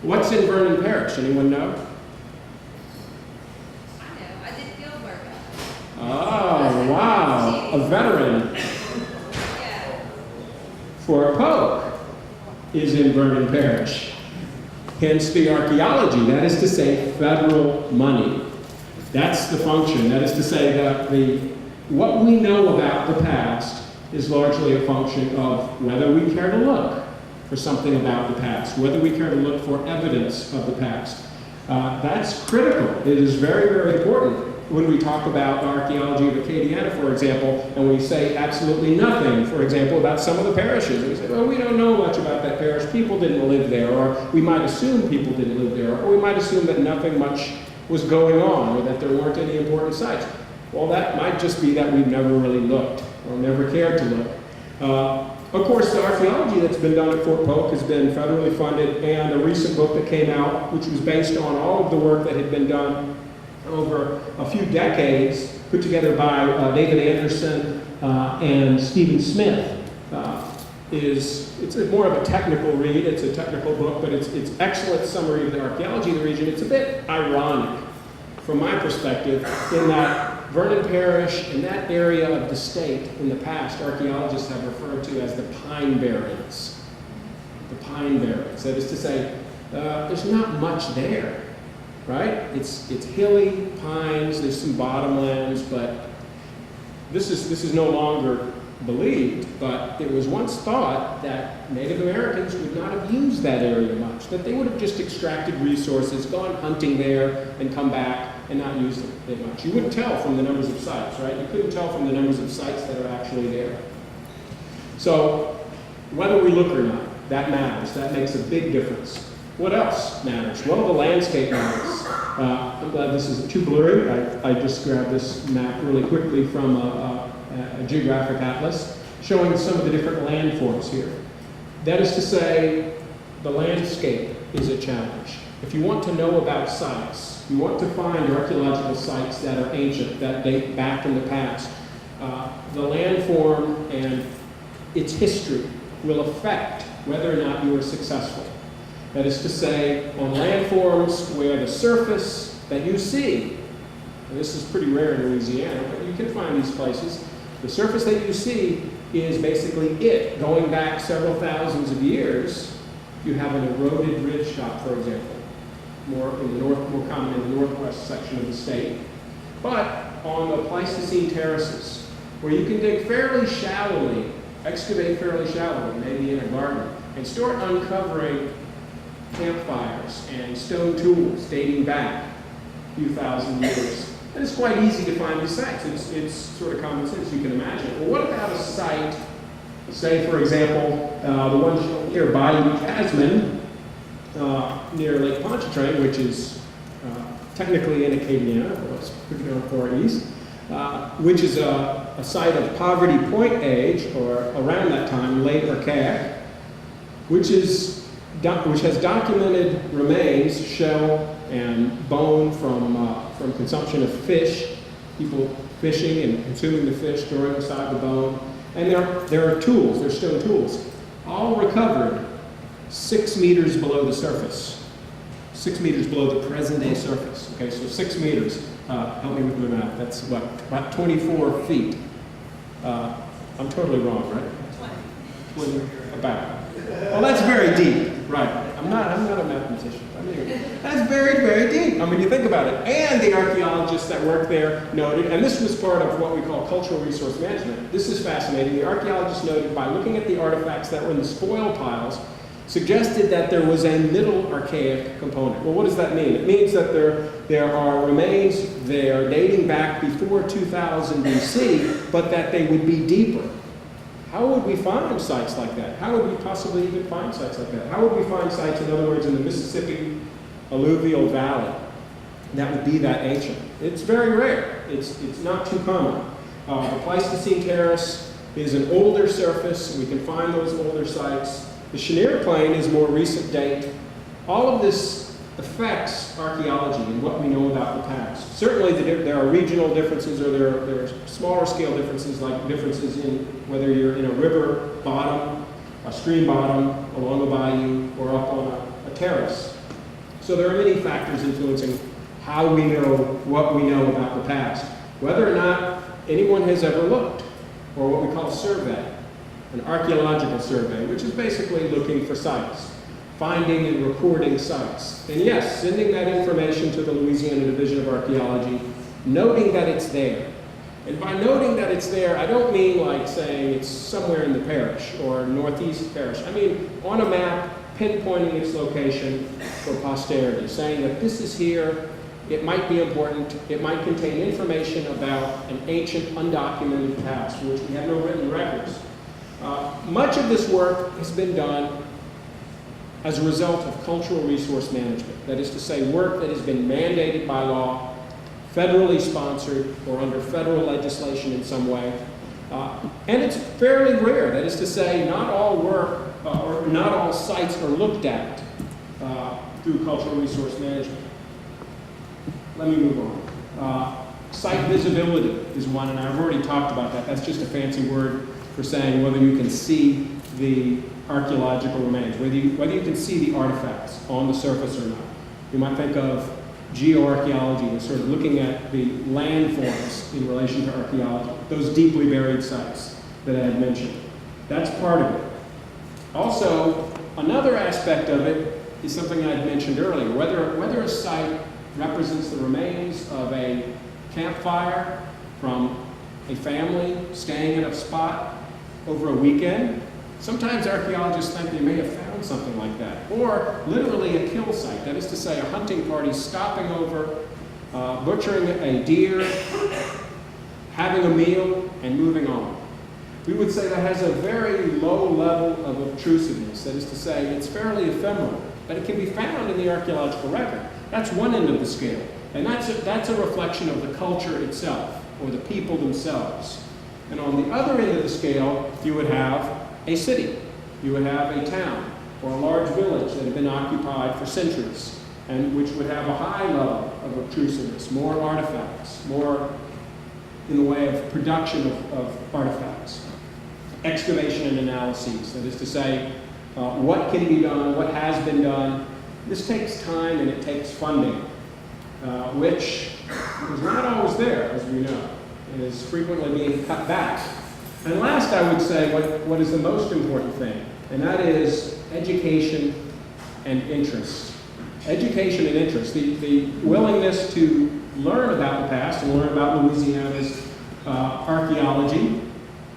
What's in Vernon Parish? Anyone know? I know. I did field work on it. Oh, wow. A veteran Yeah. for a poke is in Vernon Parish. Hence the archaeology, that is to say federal money. That's the function. That is to say that what we know about the past is largely a function of whether we care to look for something about the past, whether we care to look for evidence of the past. That's critical. It is very, very important when we talk about archaeology of Acadiana, for example, and we say absolutely nothing, for example, about some of the parishes. We say, well, we don't know much about that parish. People didn't live there, or we might assume people didn't live there, or we might assume that nothing much was going on, or that there weren't any important sites. Well, that might just be that we've never really looked, or never cared to look. Of course, the archaeology that's been done at Fort Polk has been federally funded, and a recent book that came out, which was based on all of the work that had been done over a few decades, put together by David Anderson and Stephen Smith. It's more of a technical read. It's a technical book, but it's excellent summary of the archaeology of the region. It's a bit ironic, from my perspective, in that Vernon Parish and that area of the state in the past, archaeologists have referred to as the Pine Barrens. The Pine Barrens. That is to say, there's not much there, right? It's hilly, pines, there's some bottomlands, but this is no longer believed, but it was once thought that Native Americans would not have used that area much, that they would have just extracted resources, gone hunting there, and come back and not used it much. You wouldn't tell from the numbers of sites, right? You couldn't tell from the numbers of sites that are actually there. So whether we look or not, that matters. That makes a big difference. What else matters? Well, the landscape matters. I'm glad this isn't too blurry. I just grabbed this map really quickly from a geographic atlas showing some of the different landforms here. That is to say, the landscape is a challenge. If you want to know about sites, you want to find archaeological sites that are ancient, that date back in the past, the landform and its history will affect whether or not you are successful. That is to say, on landforms where the surface that you see, and this is pretty rare in Louisiana, but you can find these places, the surface that you see is basically it, going back several thousands of years. You have an eroded ridge top, for example, more common in the northwest section of the state. But on the Pleistocene terraces, where you can dig fairly shallowly, excavate fairly shallowly, maybe in a garden, and start uncovering campfires and stone tools dating back a few thousand years. And it's quite easy to find these sites. It's sort of common sense, you can imagine. Well, what about a site, say, for example, the one shown here, Bayou Jasmine, near Lake Pontchartrain, which is technically in Acadiana, but it's pretty on far east, which is a site of Poverty Point age, or around that time, late Archaic, which has documented remains, shell and bone from consumption of fish, people fishing and consuming the fish, throwing aside the bone. And there are tools, there's stone tools, all recovered 6 meters below the surface. 6 meters below the present day surface. Okay, so 6 meters, help me with my math, that's what, about 24 feet. I'm totally wrong, right? 20, about. Well, that's very deep, right? I'm not a mathematician. That's very, very deep. I mean, you think about it. And the archaeologists that worked there noted, and this was part of what we call cultural resource management. This is fascinating. The archaeologists noted, by looking at the artifacts that were in the spoil piles, suggested that there was a middle archaic component. Well, what does that mean? It means that there are remains there dating back before 2000 BC, but that they would be deeper. How would we find sites like that? How would we possibly even find sites like that? How would we find sites, in other words, in the Mississippi alluvial valley that would be that ancient? It's very rare. It's not too common. The Pleistocene terrace is an older surface. We can find those older sites. The Chenier Plain is more recent date. All of this affects archaeology and what we know about the past. Certainly there are regional differences, or there are smaller scale differences, like differences in whether you're in a river bottom, a stream bottom, along a bayou, or up on a terrace. So there are many factors influencing how we know what we know about the past, whether or not anyone has ever looked, or what we call a survey, an archaeological survey, which is basically looking for sites, finding and recording sites. And yes, sending that information to the Louisiana Division of Archaeology, noting that it's there. And by noting that it's there, I don't mean like saying it's somewhere in the parish or northeast parish. I mean on a map, pinpointing its location for posterity, saying that this is here, it might be important, it might contain information about an ancient undocumented past for which we have no written records. Much of this work has been done as a result of cultural resource management. That is to say, work that has been mandated by law, federally sponsored, or under federal legislation in some way. And it's fairly rare. That is to say, not all work or not all sites are looked at through cultural resource management. Let me move on. Site visibility is one, and I've already talked about that. That's just a fancy word for saying whether you can see the archaeological remains, whether you can see the artifacts on the surface or not. You might think of geoarchaeology as sort of looking at the landforms in relation to archaeology, those deeply buried sites that I had mentioned. That's part of it. Also, another aspect of it is something I had mentioned earlier, whether a site represents the remains of a campfire from a family staying at a spot over a weekend. Sometimes archaeologists think they may have found something like that. Or literally a kill site, that is to say a hunting party stopping over, butchering a deer, having a meal, and moving on. We would say that has a very low level of obtrusiveness. That is to say, it's fairly ephemeral, but it can be found in the archaeological record. That's one end of the scale. And that's a reflection of the culture itself, or the people themselves. And on the other end of the scale, you would have a city. You would have a town, or a large village that had been occupied for centuries, and which would have a high level of obtrusiveness, more artifacts, more in the way of production of artifacts. Excavation and analyses, that is to say, what can be done, what has been done. This takes time and it takes funding, which is not always there, as we know, and is frequently being cut back. And last, I would say what is the most important thing, and that is education and interest. Education and interest, the willingness to learn about the past and learn about Louisiana's archaeology,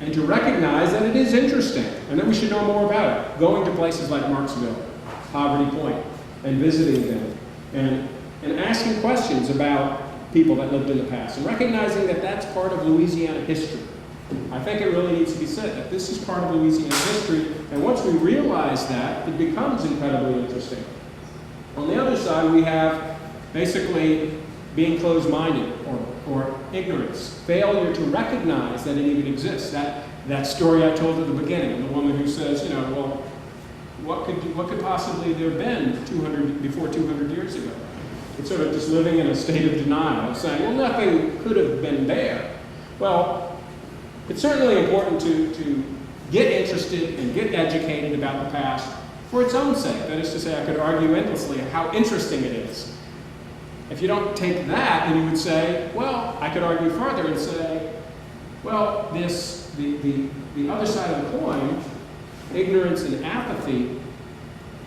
and to recognize that it is interesting and that we should know more about it. Going to places like Marksville, Poverty Point, and visiting them, and asking questions about people that lived in the past, and recognizing that that's part of Louisiana history. I think it really needs to be said that this is part of Louisiana history, and once we realize that, it becomes incredibly interesting. On the other side, we have basically being closed-minded or ignorance, failure to recognize that it even exists. That story I told at the beginning, the woman who says, well, what could possibly there have been before 200 years ago? It's sort of just living in a state of denial, saying, well, nothing could have been there. Well, it's certainly important to get interested and get educated about the past for its own sake. That is to say, I could argue endlessly how interesting it is. If you don't take that, then you would say, well, I could argue further and say, well, the other side of the coin, ignorance and apathy,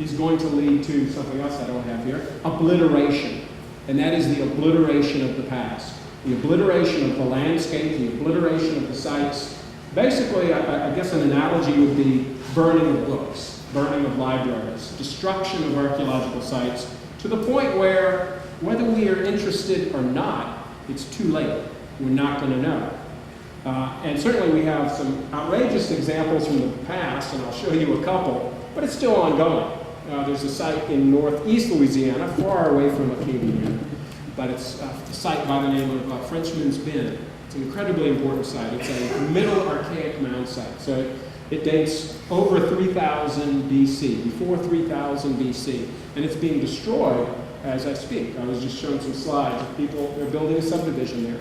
is going to lead to something else I don't have here, obliteration. And that is the obliteration of the past. The obliteration of the landscape, the obliteration of the sites. Basically, I guess an analogy would be burning of books, burning of libraries, destruction of archaeological sites, to the point where, whether we are interested or not, it's too late. We're not going to know. And certainly we have some outrageous examples from the past, and I'll show you a couple, but it's still ongoing. There's a site in northeast Louisiana, far away from Acadia, but it's a site by the name of Frenchman's Bend. It's an incredibly important site. It's a middle archaic mound site. So it dates over 3000 BC, before 3000 BC, and it's being destroyed as I speak. I was just showing some slides of people, they're building a subdivision there.